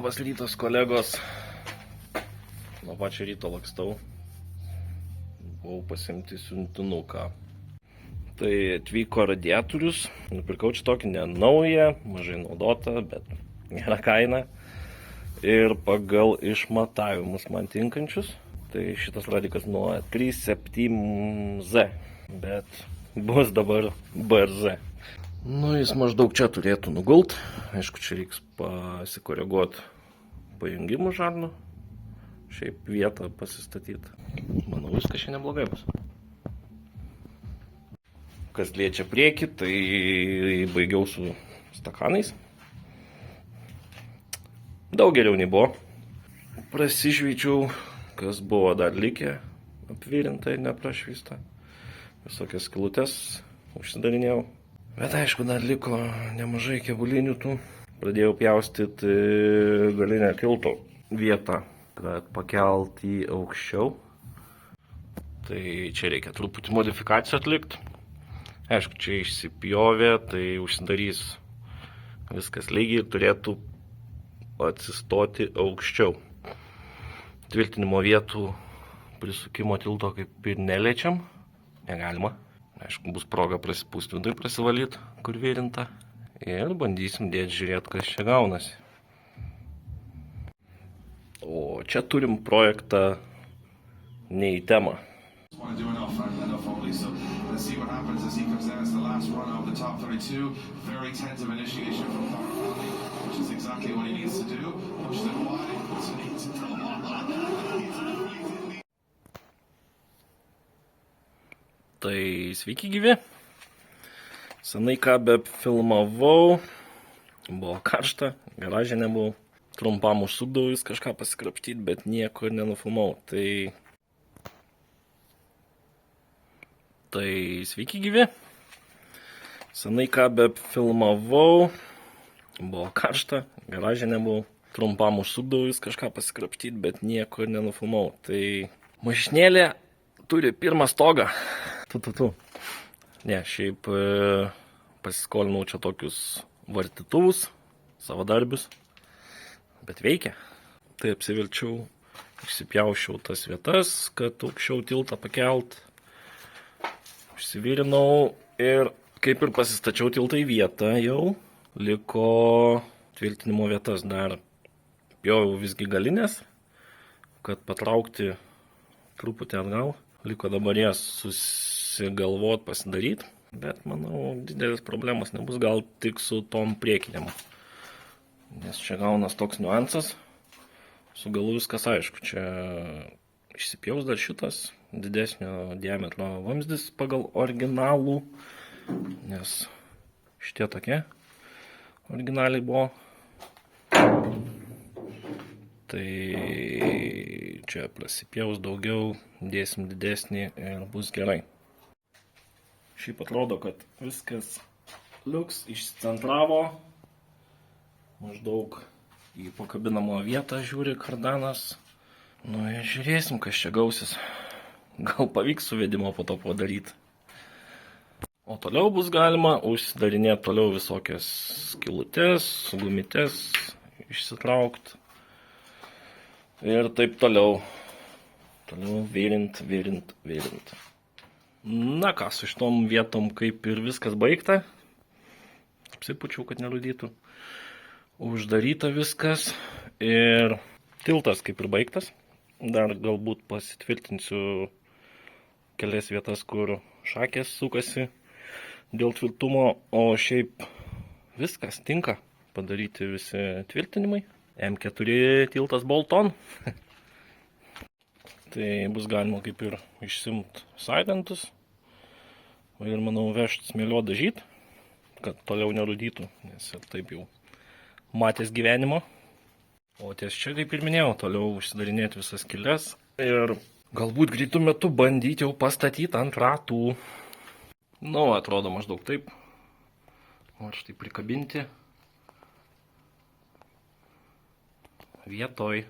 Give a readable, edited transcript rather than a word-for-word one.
Labas rytas, kolegos. Nuo pačio ryto lakstau. Buvau pasimti siuntinuką. Tai atvyko radiatorius. Nupirkau čia tokį nenaują, mažai naudotą, bet gera kaina. Ir pagal išmatavimus man tinkančius. Tai šitas radikas nuo 37Z, bet bus dabar BRZ. Nu, jis maždaug čia turėtų nugult. Aišku, čia reiks pasikoreguoti pajungimų žarnų. Šiaip vietą pasistatyti. Manau, viskas čia neblogai bus. Kas liečia priekį, tai baigiau su stakanais. Daug geriau nei buvo. Prasižveičiau, kas buvo dar likę, apvirinta ir neprašvysta. Visokias skylutes užsidarinėjau. Bet aišku, dar liko nemažai kebulinių tų. Pradėjau pjaustyti galinę tilto vietą, kad pakelt į aukščiau. Tai čia reikia truputį modifikacijų atlikti. Aišku, čia išsipjovė, tai užsidarys viskas lygiai ir turėtų atsistoti aukščiau. Tvirtinimo vietų prisukimo tilto kaip ir neliečiam. Negalima. Aišku, bus proga prasipūsti vidui, prasivalyti, kur virinta. Ir bandysim dėti žiūrėti, kas čia gaunasi. O čia turim projektą ne į temą. Tai sveiki gyvi. Senai ką be filmavau. Buvo karšta, garaže nebuvau. Trumpam užsukdavau vis kažką pasikrapštyti, bet nieko nenufilmavau. Tai sveiki gyvi. Senai ką be filmavau. Buvo karšta, garaže nebuvau. Trumpam užsukdavau vis kažką pasikrapštyti, bet nieko nenufilmavau. Tai mašinėlė turi pirmą stogą. Ne, šiaip pasiskolinau čia tokius vartytuvus, savadarbius, bet veikia. Tai apsivilčiau, išsipjaušiau tas vietas, kad aukščiau tiltą pakelt. Užsivirinau ir kaip ir pasistačiau tiltą į vietą jau. Liko tvirtinimo vietas dar. Pjoviau visgi galinės, kad patraukti truputį atgal. Liko dabar jas susigalvot, pasidaryti, bet manau didelis problemas nebus, gal tik su tom priekiniam. Nes čia gaunas toks niuansas, su galu viskas aišku, čia išsipjaus dar šitas didesnio diametro vamzdis pagal originalų, nes šitie tokie originaliai buvo. Tai čia prasipjaus daugiau, dėsim didesnį ir bus gerai. Šiaip atrodo, kad viskas liuks, išsicentravo. Maždaug į pakabinamo vietą žiūri kardanas. Nu ir žiūrėsim, kas čia gausis. Gal pavyks suvedimo po to padaryti. O toliau bus galima užsidarinėti toliau visokias skylutes, gumytes, išsitraukti. Ir taip toliau. Toliau vėrint. Na ką, su šitom vietom kaip ir viskas baigta. Apsipučiau, kad nerūdytų. Uždaryta viskas. Ir tiltas kaip ir baigtas. Dar galbūt pasitvirtinsiu kelias vietas, kur šakės sukasi dėl tvirtumo. O šiaip viskas tinka. Padaryti visi tvirtinimai. M4 tiltas Bolton. Tai bus galima kaip ir išsimt saidantus. Ir manau vežti smėlio dažyti, kad toliau nerūdytų, nes ir taip jau matęs gyvenimo. O ties čia, kaip ir minėjau, toliau užsidarinėti visas skyles. Ir galbūt greitų metu bandyti jau pastatyti ant ratų. Nu, atrodo maždaug taip. O štai prikabinti vietoj.